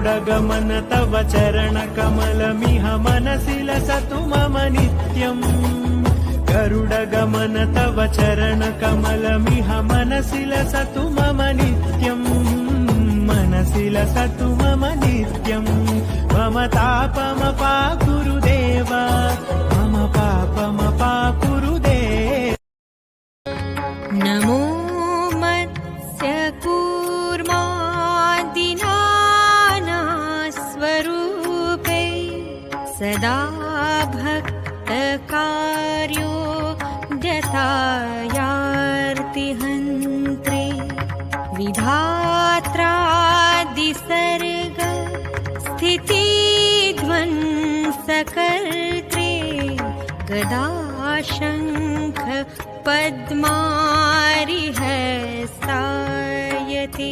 गरुडगमन तव चरणकमलमिह मनसि लसतु मम नित्यम् गरुडगमन तव चरणकमलमिह मनसि लसतु मम नित्यम् मनसि लसतु मम नित्यम् मम तापमपा गुरुदेव मम पापमपा गुरुदेव नमो मत्स्यकूर्मादिनानास्वरूपे सदा भक्तकार्यो व्यथायार्तिहन्त्रे विधात्रादिसर्ग स्थितिध्वंसकर्त्रे गदाशङ्ख पद्मारिहस्तायते।